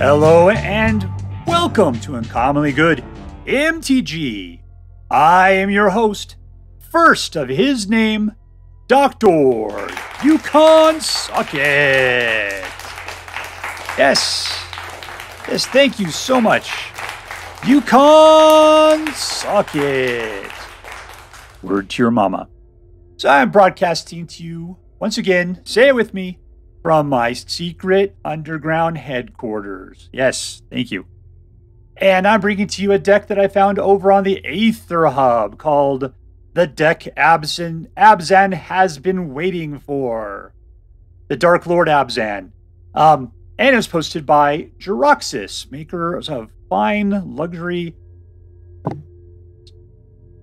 Hello and welcome to Uncommonly Good MTG. I am your host, first of his name, Dr. Yukon Suck It. Yes, thank you so much. Yukon Suck It. Word to your mama. So I'm broadcasting to you once again, say it with me, from my secret underground headquarters. Yes, thank you. And I'm bringing to you a deck that I found over on the Aether Hub called the deck Abzan has been waiting for. The Dark Lord Abzan. And it was posted by Jiroxys, makers of fine luxury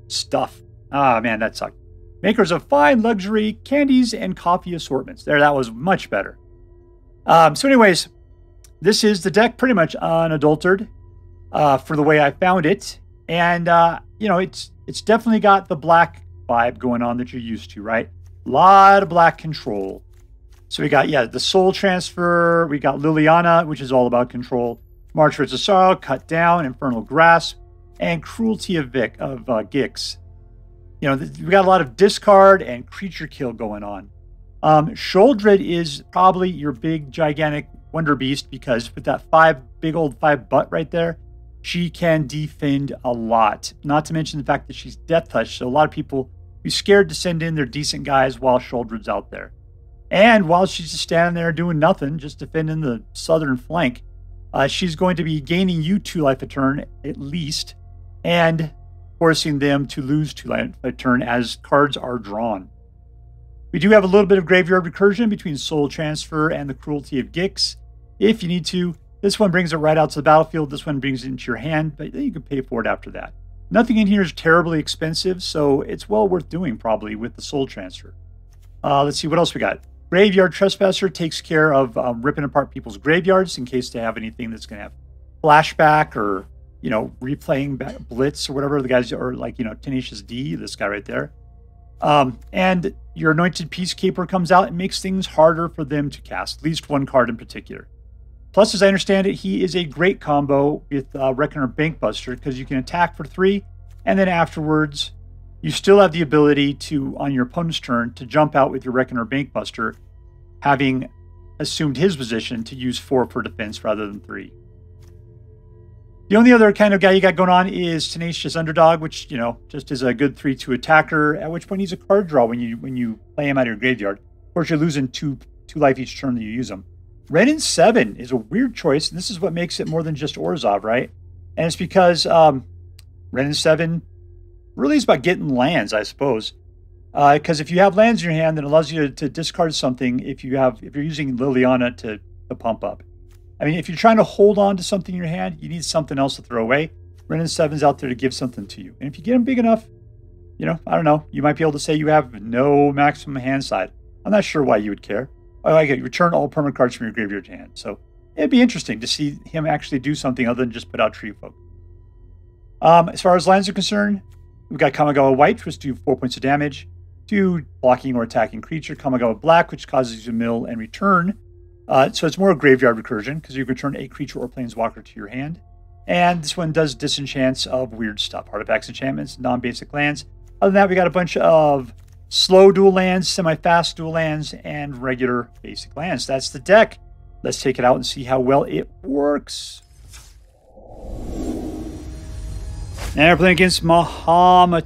stuff. Ah, man, that sucked. Makers of fine luxury candies and coffee assortments. There, that was much better. So anyways, this is the deck pretty much unadulterated for the way I found it. And, you know, it's definitely got the black vibe going on that you're used to, right? A lot of black control. So we got, the Soul Transfer. We got Liliana, which is all about control. March Towards the Sorrow, Cut Down, Infernal Grasp, and Cruelty of Gix. You know, we got a lot of discard and creature kill going on. Sheoldred is probably your big, gigantic wonder beast because with that big old 5 butt right there, she can defend a lot. Not to mention the fact that she's Death Touch, so a lot of people be scared to send in their decent guys while Sheoldred's out there. And while she's just standing there doing nothing, just defending the southern flank, she's going to be gaining you 2 life a turn at least, and forcing them to lose 2 life a turn as cards are drawn. We do have a little bit of graveyard recursion between Soul Transfer and the Cruelty of Gix. If you need to, this one brings it right out to the battlefield. This one brings it into your hand, but then you can pay for it after that. Nothing in here is terribly expensive, so it's well worth doing probably with the Soul Transfer. Let's see what else we got. Graveyard Trespasser takes care of ripping apart people's graveyards in case they have anything that's going to have flashback or, you know, replaying Blitz or whatever the guys are, like, you know, Tenacious D, this guy right there. And your Anointed Peacekeeper comes out and makes things harder for them to cast, at least one card in particular. Plus, as I understand it, he is a great combo with Reckoner Bankbuster because you can attack for 3, and then afterwards, you still have the ability to, on your opponent's turn, to jump out with your Reckoner Bankbuster, having assumed his position to use 4 for defense rather than 3. The only other kind of guy you got going on is Tenacious Underdog, which, you know, just is a good 3/2 attacker, at which point he's a card draw when you play him out of your graveyard. Of course, you're losing 2 life each turn that you use him. Wrenn and Seven is a weird choice, and this is what makes it more than just Orzhov, right? And it's because Wrenn and Seven really is about getting lands, I suppose. Because if you have lands in your hand, then it allows you to discard something if you're using Liliana to pump up. I mean, if you're trying to hold on to something in your hand, you need something else to throw away. Wrenn and Seven's out there to give something to you. And if you get them big enough, you know, I don't know, you might be able to say you have no maximum hand side. I'm not sure why you would care. Oh, I get you. Return all permanent cards from your graveyard to hand. So it'd be interesting to see him actually do something other than just put out Tree Folk. As far as lands are concerned, we've got Kamigawa White, which do 4 points of damage to blocking or attacking creature. Kamigawa Black, which causes you to mill and return. So it's more a graveyard recursion because you can return a creature or planeswalker to your hand. And this one does disenchants of weird stuff. Artifacts, enchantments, non-basic lands. Other than that, we got a bunch of slow dual lands, semi-fast dual lands, and regular basic lands. That's the deck. Let's take it out and see how well it works. And we're playing against Mahamoti.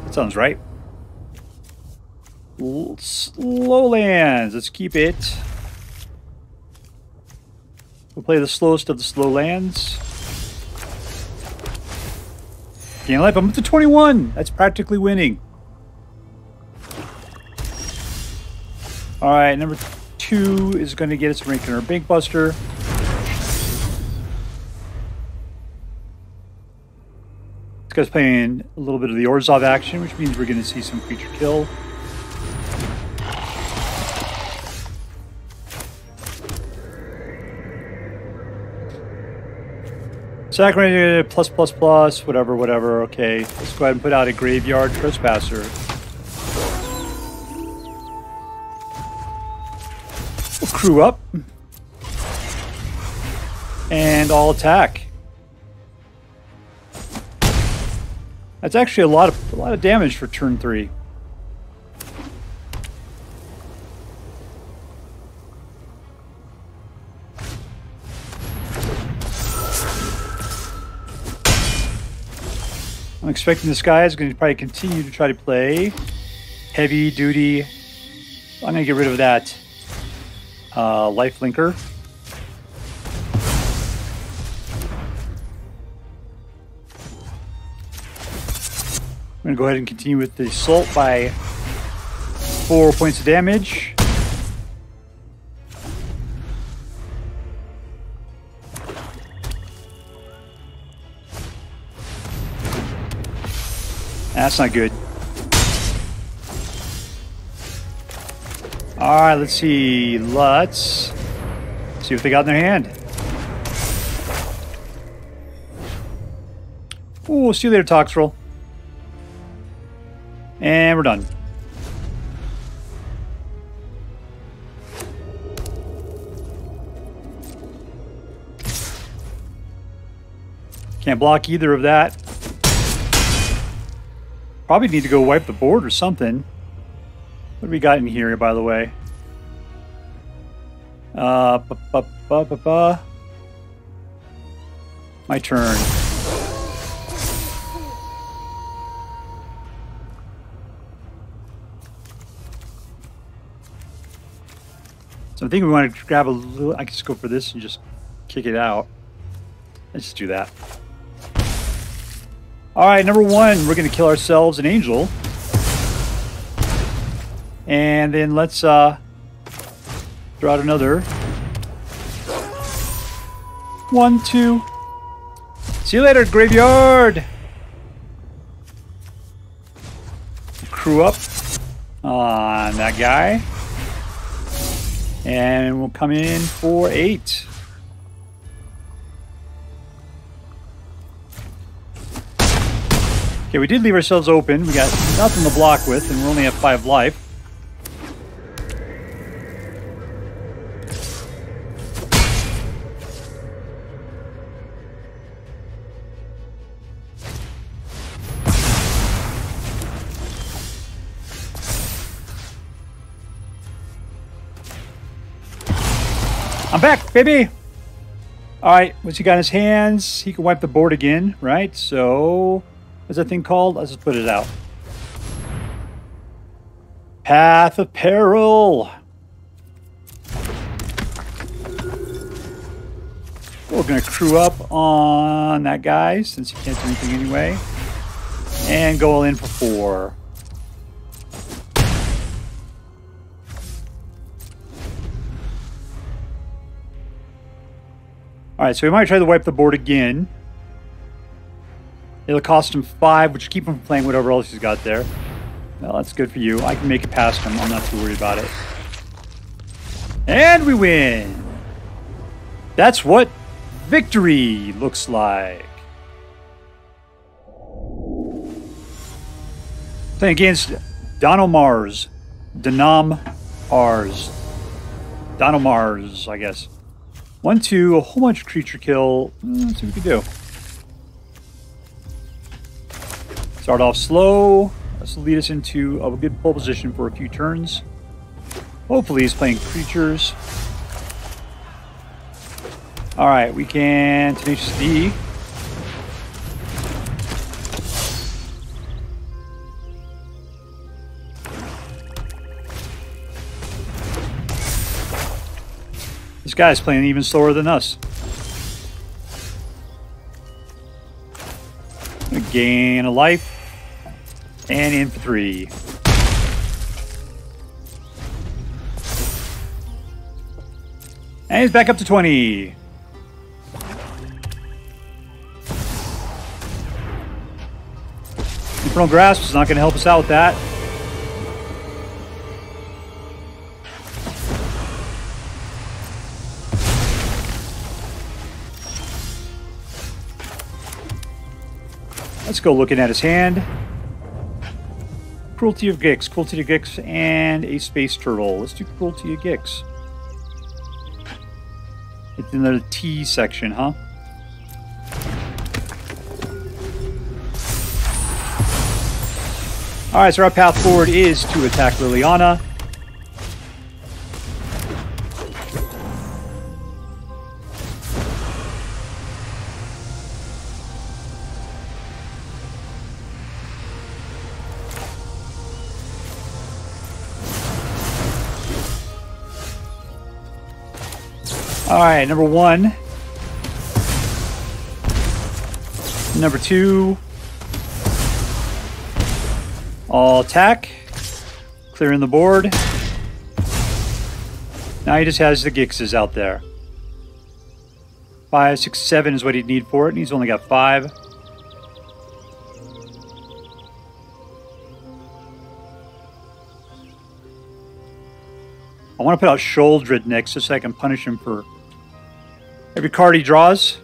That sounds right. Slow lands. Let's keep it. We'll play the slowest of the slow lands. Gain life. I'm up to 21. That's practically winning. All right, number 2 is going to get us a Reckoner Bankbuster. This guy's playing a little bit of the Orzhov action, which means we're going to see some creature kill. Sacrament plus, whatever. Okay, let's go ahead and put out a Graveyard Trespasser. We'll crew up. And I'll attack. That's actually a lot of damage for turn 3. I'm expecting this guy is going to probably continue to try to play heavy duty. I'm going to get rid of that life linker. I'm going to go ahead and continue with the assault by 4 points of damage. That's not good. Alright, let's see. Let's see what they got in their hand. Ooh, see you later, Toxtrol. And we're done. Can't block either of that. Probably need to go wipe the board or something. What do we got in here, by the way? My turn. So I think we want to grab a little... I can just go for this and just kick it out. Let's just do that. Alright, number 1, we're going to kill ourselves an angel. And then let's draw out another. 1, 2. See you later, Graveyard! Crew up on that guy. And we'll come in for 8. Okay, we did leave ourselves open. We got nothing to block with, and we only have 5 life. I'm back, baby! Alright, what's he got in his hands? He can wipe the board again, right? So... what's that thing called? Let's just put it out. Path of Peril. We're going to crew up on that guy since he can't do anything anyway. And go all in for 4. Alright, so we might try to wipe the board again. It'll cost him 5, which will keep him from playing whatever else he's got there. Well, that's good for you. I can make it past him. I'm not too worried about it. And we win! That's what victory looks like. Playing against Donomars. Donomars, I guess. 1, 2, a whole bunch of creature kill. Let's see what we can do. Start off slow. This will lead us into a good pole position for a few turns. Hopefully he's playing creatures. Alright, we can Tenacious D. This guy's playing even slower than us. Gain a life. And in for 3. And he's back up to 20. Infernal Grasp is not going to help us out with that. Let's go looking at his hand. Cruelty of Gix, Cruelty of Gix, and a Space Turtle. Let's do Cruelty of Gix. It's in the T section, huh? Alright, so our path forward is to attack Liliana. Alright, number 1. Number 2. All attack. Clearing the board. Now he just has the Gixes out there. 5, 6, 7 is what he'd need for it, and he's only got 5. I want to put out Sheoldred next just so I can punish him for every card he draws.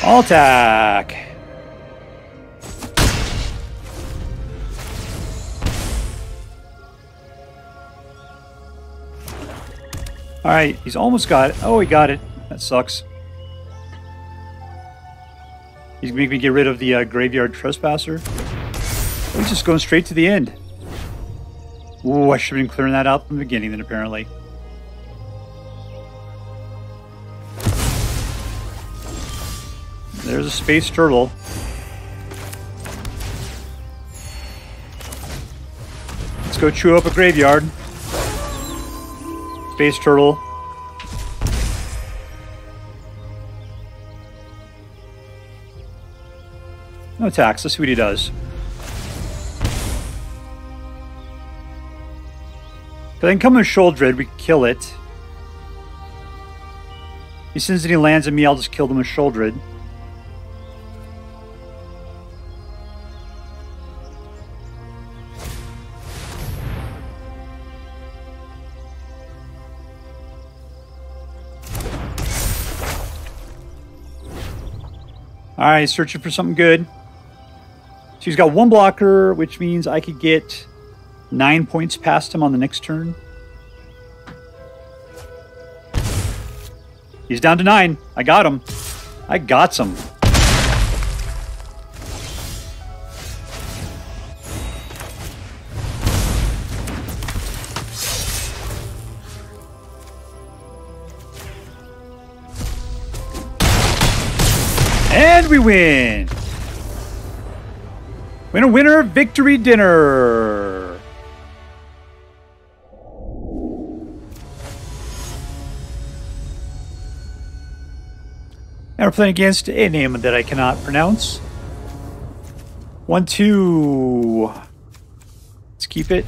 All attack. Alright, he's almost got it. Oh, he got it. That sucks. He's making me get rid of the Graveyard Trespasser. Oh, he's just going straight to the end. Ooh, I should have been clearing that out from the beginning then, apparently. There's a space turtle. Let's go chew up a graveyard. Space turtle. No attacks. Let's see what he does. But then come with Sheoldred, we kill it. He sends any lands at me, I'll just kill them with Sheoldred. Alright, searching for something good. So he's got 1 blocker, which means I could get 9 points past him on the next turn. He's down to 9. I got him. I got some. And we win! Winner, winner, victory dinner! Now we're playing against a name that I cannot pronounce. 1, 2. Let's keep it.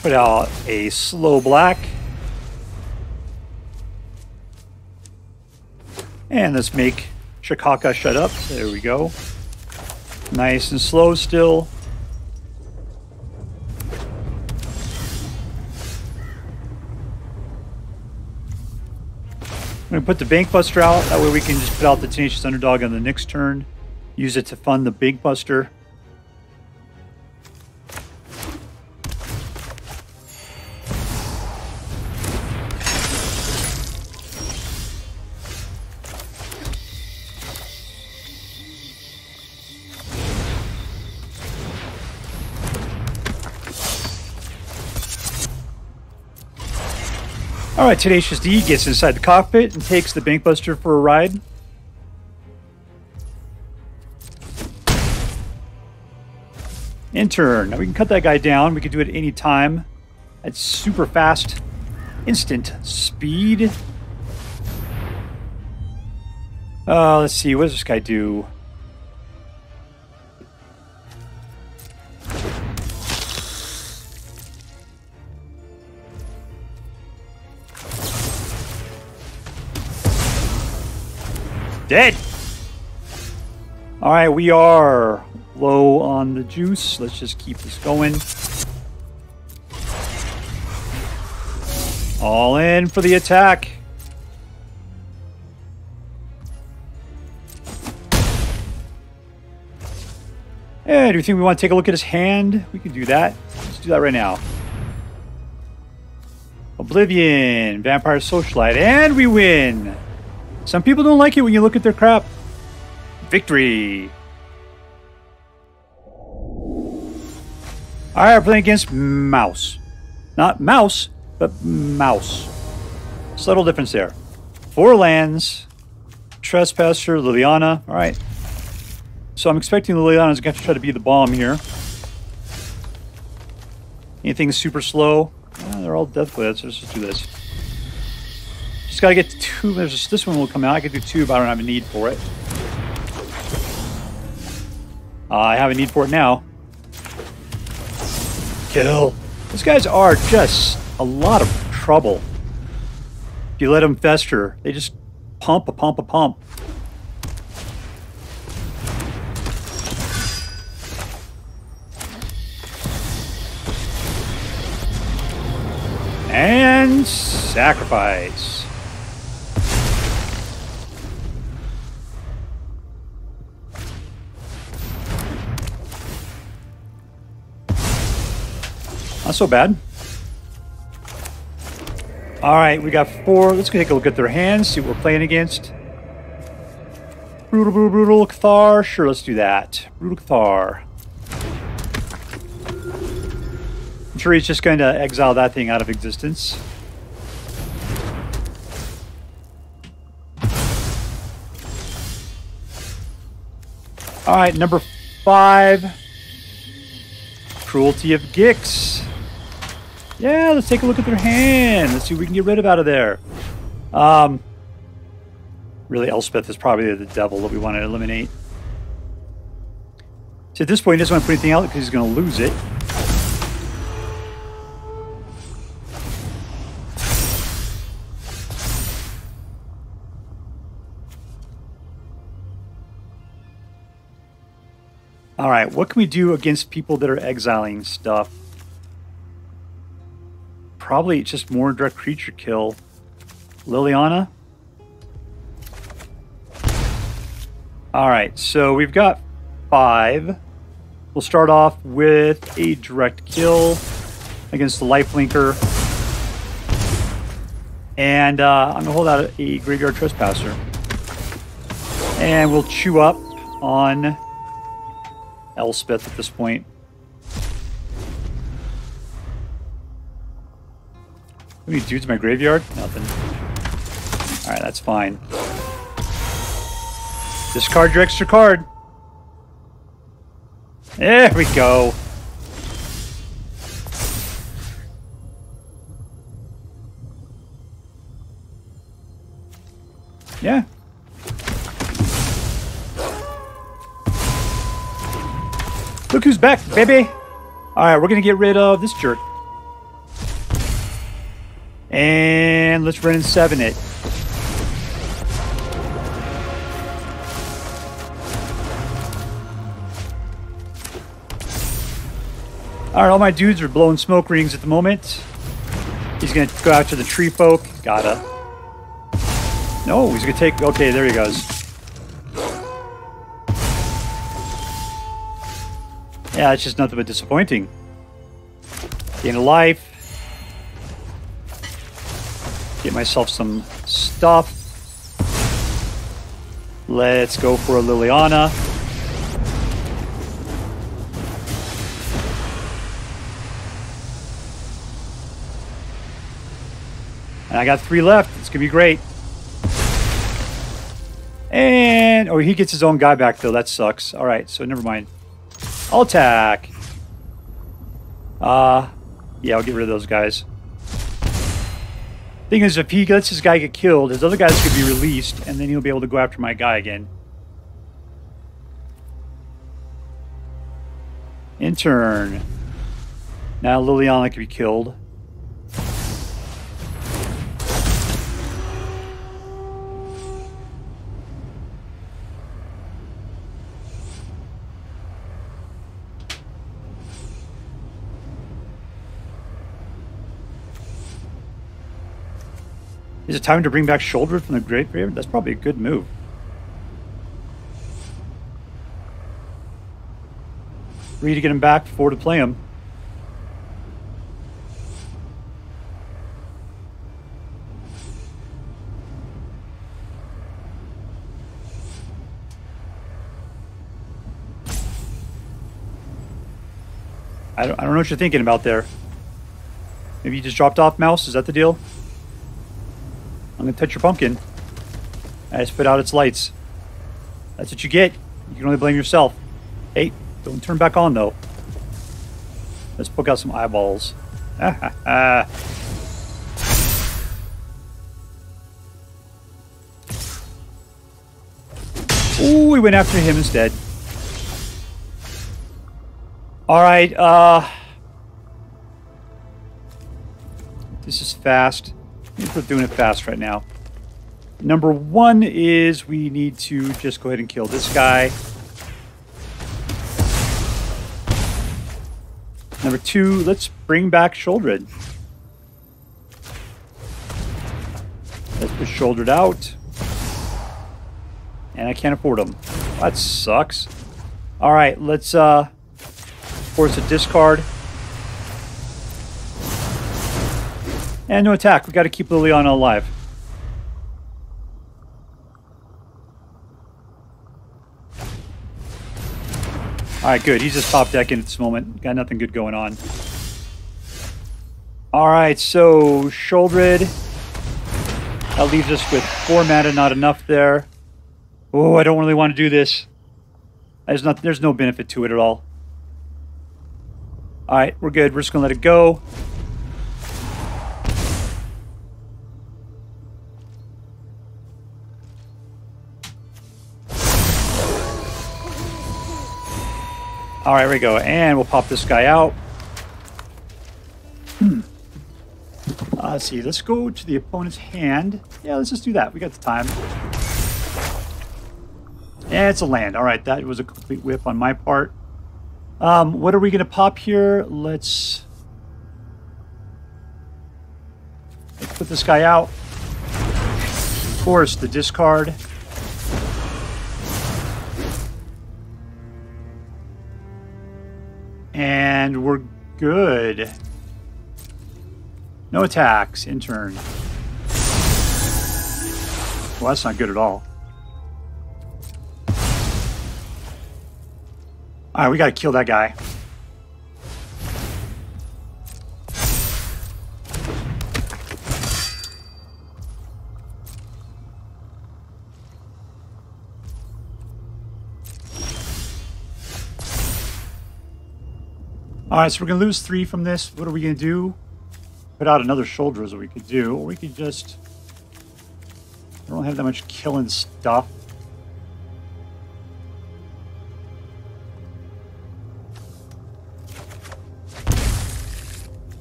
Put out a slow black. And let's make Shikaka shut up. There we go. Nice and slow still. I'm going to put the Bankbuster out. That way we can just put out the Tenacious Underdog on the next turn. Use it to fund the Bankbuster. Alright, Tenacious D gets inside the cockpit and takes the Bankbuster for a ride. In turn. Now we can cut that guy down. We can do it any time. That's super fast. Instant speed. Let's see. What does this guy do? Dead! Alright, we are low on the juice. Let's just keep this going. All in for the attack. Yeah, do you think we want to take a look at his hand? We can do that. Let's do that right now. Oblivion, Vampire Socialite, and we win! Some people don't like it when you look at their crap. Victory! Alright, we're playing against Mouse. Not Mouse, but Mouse. Subtle difference there. 4 lands, Trespasser, Liliana. Alright. So I'm expecting Liliana's going to try to be the bomb here. Anything super slow? They're all Death Glade, so let's just do this. Just got to get 2. This one will come out. I could do 2, but I don't have a need for it. I have a need for it now. Kill. These guys are just a lot of trouble. If you let them fester, they just pump. And sacrifice. Not so bad. All right, we got 4. Let's go take a look at their hands, see what we're playing against. Brutal Cathar. Sure, let's do that. Brutal Cathar. I'm sure he's just going to exile that thing out of existence. All right, number 5. Cruelty of Gix. Yeah, let's take a look at their hand. Let's see what we can get rid of out of there. Really, Elspeth is probably the devil that we want to eliminate. So at this point, he doesn't want to put anything out because he's going to lose it. All right, what can we do against people that are exiling stuff? Probably just more direct creature kill. Liliana? All right, so we've got 5. We'll start off with a direct kill against the lifelinker. And I'm going to hold out a Graveyard Trespasser. And we'll chew up on Elspeth at this point. How many dudes in my graveyard? Nothing. Alright, that's fine. Discard your extra card. There we go. Yeah. Look who's back, baby! Alright, we're gonna get rid of this jerk. And let's Wrenn and Seven it. Alright, all my dudes are blowing smoke rings at the moment. He's gonna go after the tree folk. Gotta. No, he's gonna take... Okay, there he goes. Yeah, it's just nothing but disappointing. Gain a life. Get myself some stuff. Let's go for a Liliana. And I got 3 left. It's going to be great. And... Oh, he gets his own guy back, though. That sucks. All right, so never mind. I'll attack. Yeah, I'll get rid of those guys. Thing is, if he lets his guy get killed, his other guys could be released, and then he'll be able to go after my guy again. In turn. Now Liliana can be killed. Is it time to bring back Sheoldred from the graveyard? That's probably a good move. Free to get him back, 4 to play him. I don't know what you're thinking about there. Maybe you just dropped off, mouse? Is that the deal? I'm gonna touch your pumpkin. I spit out its lights. That's what you get. You can only blame yourself. Hey, don't turn back on though. Let's poke out some eyeballs. Ooh, we went after him instead. Alright, this is fast. We're doing it fast right now. Number 1 is we need to just go ahead and kill this guy. Number 2, let's bring back Sheoldred. Let's put Sheoldred out. And I can't afford him. That sucks. Alright, let's force a discard. And no attack. We got to keep Liliana alive. Alright, good. He's just top decking at this moment. Got nothing good going on. Alright, so Sheoldred. That leaves us with 4 mana, not enough there. Oh, I don't really want to do this. There's no benefit to it at all. Alright, we're good. We're just going to let it go. Alright, here we go. And we'll pop this guy out. Let's see. Let's go to the opponent's hand. Yeah, let's just do that. We got the time. Yeah, it's a land. Alright, that was a complete whip on my part. What are we going to pop here? Let's put this guy out. Of course, the discard. And we're good. No attacks in turn. Well, that's not good at all. Alright, we gotta kill that guy. Alright, so we're gonna lose 3 from this. What are we gonna do? Put out another Sheoldred is what we could do. Or we could just... I don't have that much killing stuff.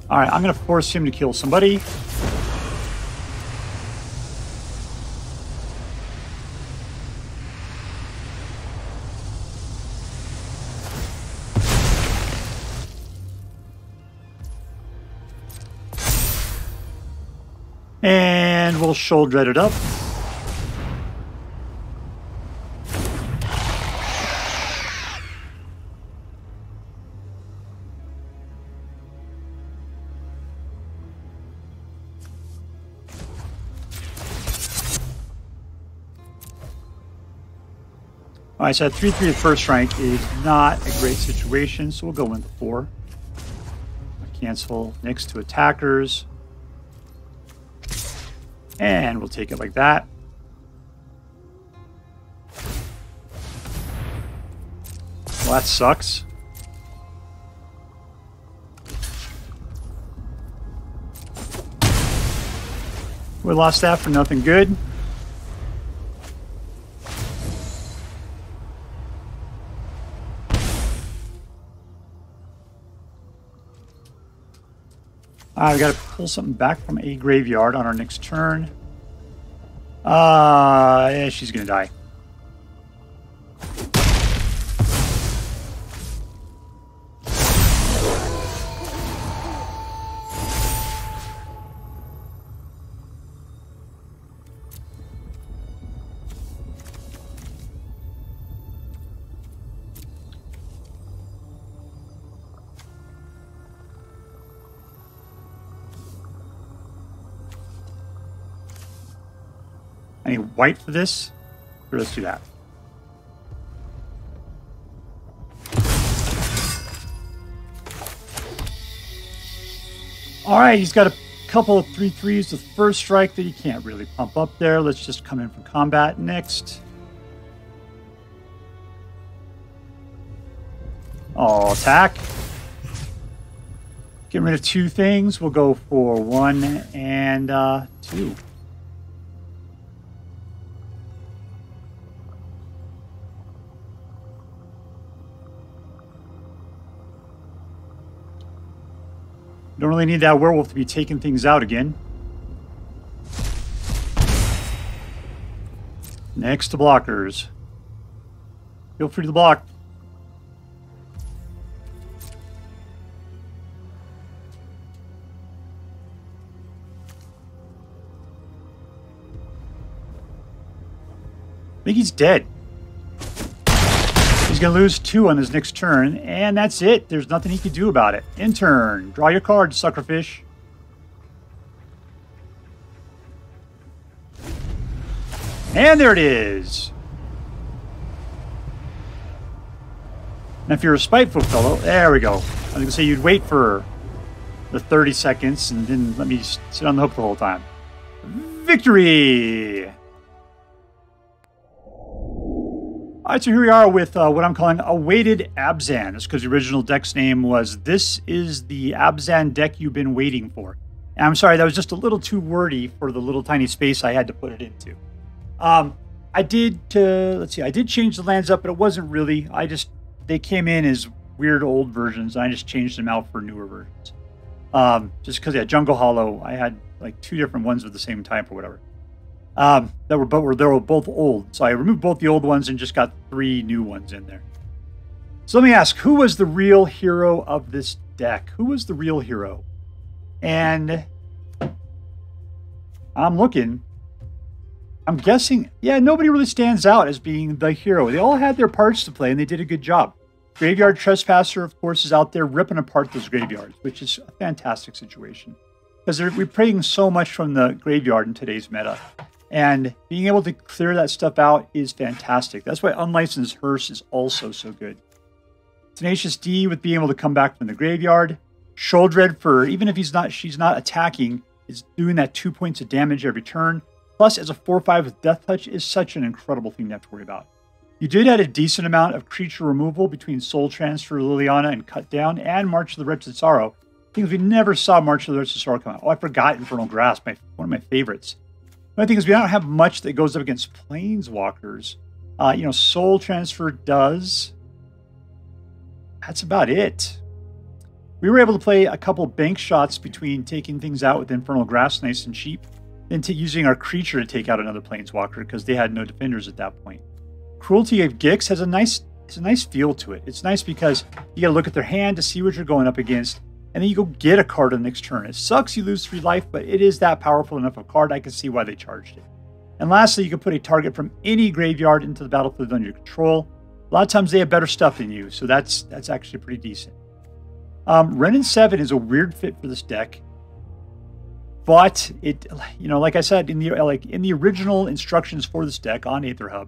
Alright, I'm going to force him to kill somebody. And we'll Sheoldred it up. Alright, so at 3-3 at first rank is not a great situation, so we'll go in 4. Cancel next to attackers. And we'll take it like that. Well, that sucks. We lost that for nothing good. We got to pull something back from a graveyard on our next turn. Yeah, she's going to die. Any white for this? Sure, let's do that. All right, he's got a couple of 3/3s with first strike that you can't really pump up there. Let's just come in from combat next. Oh, attack. Getting rid of 2 things. We'll go for 1 and 2. Don't really need that werewolf to be taking things out again. Next to blockers. Feel free to block. I think he's dead. He's going to lose 2 on his next turn, and that's it. There's nothing he can do about it. In turn, draw your card, suckerfish. And there it is. Now, if you're a spiteful fellow, there we go. I was going to say you'd wait for the 30 seconds and then let me sit on the hook the whole time. Victory! All right, so here we are with what I'm calling a weighted Abzan. That's because the original deck's name was "This is the Abzan deck you've been waiting for." And I'm sorry, that was just a little too wordy for the little tiny space I had to put it into. I did, let's see, I did change the lands up, but it wasn't really. They came in as weird old versions, and I just changed them out for newer versions. Just because, yeah, Jungle Hollow, I had like 2 different ones of the same type or whatever. They were both old. So I removed both the old ones and just got 3 new ones in there. So let me ask, who was the real hero of this deck? Who was the real hero? And I'm looking. I'm guessing, yeah, nobody really stands out as being the hero. They all had their parts to play, and they did a good job. Graveyard Trespasser, of course, is out there ripping apart those graveyards, which is a fantastic situation. Because we're playing so much from the graveyard in today's meta. And being able to clear that stuff out is fantastic. That's why Unlicensed Hearse is also so good. Tenacious D with being able to come back from the graveyard. Sheoldred for, even if she's not attacking, is doing that 2 points of damage every turn. Plus, as a 4/5 with Death Touch is such an incredible thing to have to worry about. You did add a decent amount of creature removal between Soul Transfer, Liliana, and Cut Down, and March of the Wretched Sorrow. Things we never saw March of the Wretched Sorrow come out. Oh, I forgot Infernal Grasp, one of my favorites. The thing is, we don't have much that goes up against Planeswalkers. Soul Transfer does. That's about it. We were able to play a couple bank shots between taking things out with Infernal Grasp nice and cheap, and using our creature to take out another Planeswalker because they had no defenders at that point. Cruelty of Gix has a nice feel to it. It's nice because you got to look at their hand to see what you're going up against, and then you go get a card on the next turn. It sucks you lose 3 life, but it is that powerful enough a card I can see why they charged it. And lastly, you can put a target from any graveyard into the battlefield under your control. A lot of times they have better stuff than you, so that's actually pretty decent. Wrenn and Seven is a weird fit for this deck, but it, like I said in the original instructions for this deck on AetherHub,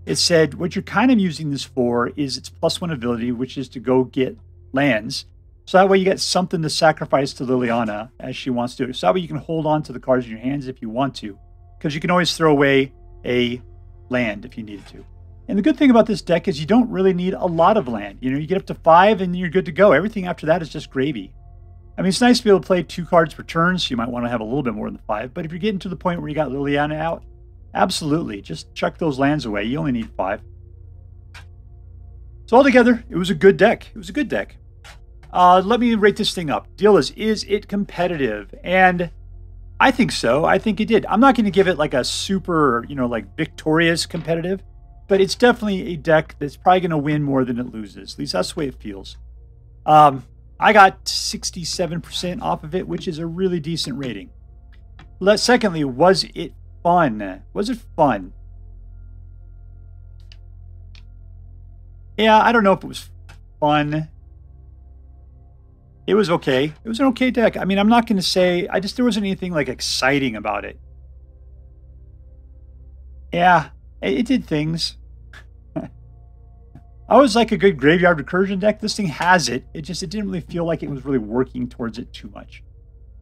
it said what you're kind of using this for is its +1 ability, which is to go get lands. So that way you get something to sacrifice to Liliana as she wants to. So that way you can hold on to the cards in your hands if you want to. Because you can always throw away a land if you needed to. And the good thing about this deck is you don't really need a lot of land. You get up to 5 and you're good to go. Everything after that is just gravy. I mean, it's nice to be able to play 2 cards per turn, so you might want to have a little bit more than 5. But if you're getting to the point where you got Liliana out, absolutely. Just chuck those lands away. You only need 5. So altogether, it was a good deck. It was a good deck. Let me rate this thing up. Deal is it competitive? And I think so. I think it did. I'm not going to give it like a super, victorious competitive, but it's definitely a deck that's probably going to win more than it loses. At least that's the way it feels. I got 67% off of it, which is a really decent rating. Secondly, was it fun? Was it fun? Yeah, I don't know if it was fun. It was okay. It was an okay deck. I mean, I'm not going to say... there wasn't anything, exciting about it. Yeah, it did things. I was like a good graveyard recursion deck. This thing has it. It didn't really feel like it was really working towards it too much.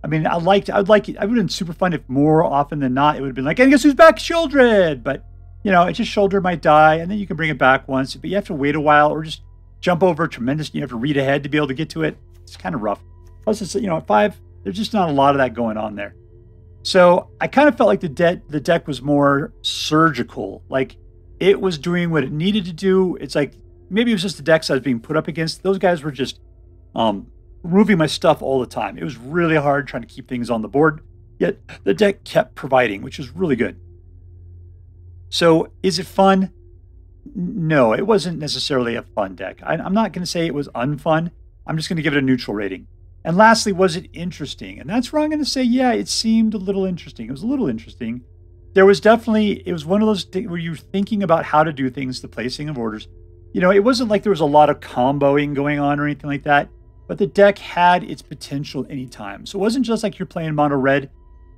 I mean, I would like it. I would have been super fun if more often than not it would have been like, and guess who's back? Sheoldred. But you know, it's just Sheoldred might die, and then you can bring it back once, but you have to wait a while or just jump over tremendous. You have to read ahead to be able to get to it. It's kind of rough. Plus, it's, you know, at 5, there's just not a lot of that going on there. So I kind of felt like the deck was more surgical. Like it was doing what it needed to do. It's like maybe it was just the decks I was being put up against. Those guys were just removing my stuff all the time. It was really hard trying to keep things on the board. Yet the deck kept providing, which was really good. So is it fun? No, it wasn't necessarily a fun deck. I'm not going to say it was unfun. I'm just going to give it a neutral rating. And lastly, was it interesting? And that's where I'm going to say, yeah, it seemed a little interesting. It was a little interesting. There was definitely, it was one of those things where you're thinking about how to do things, the placing of orders. You know, it wasn't like there was a lot of comboing going on or anything like that, but the deck had its potential anytime. So it wasn't just like you're playing mono red,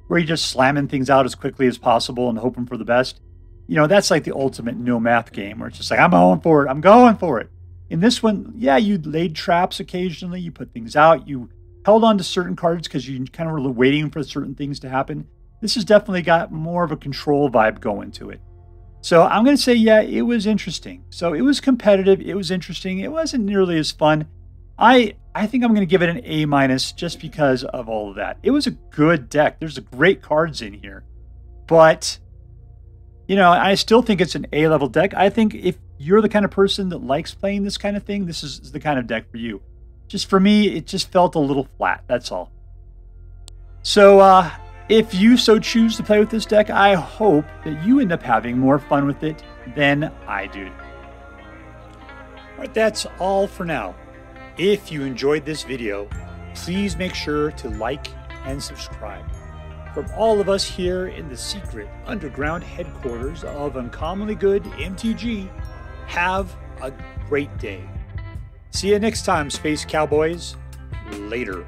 where you're just slamming things out as quickly as possible and hoping for the best. You know, that's like the ultimate no math game where it's just like, I'm going for it. I'm going for it. In this one, yeah, you laid traps occasionally. You put things out. You held on to certain cards because you kind of were waiting for certain things to happen. This has definitely got more of a control vibe going to it. So I'm going to say, yeah, it was interesting. So it was competitive. It was interesting. It wasn't nearly as fun. I think I'm going to give it an A- just because of all of that. It was a good deck. There's great cards in here. But, you know, I still think it's an A-level deck. I think if you're the kind of person that likes playing this kind of thing, this is the kind of deck for you. Just for me, it just felt a little flat. That's all. So, if you so choose to play with this deck, I hope that you end up having more fun with it than I do. All right, that's all for now. If you enjoyed this video, please make sure to like and subscribe. From all of us here in the secret underground headquarters of Uncommonly Good MTG, have a great day. See you next time, Space Cowboys. Later.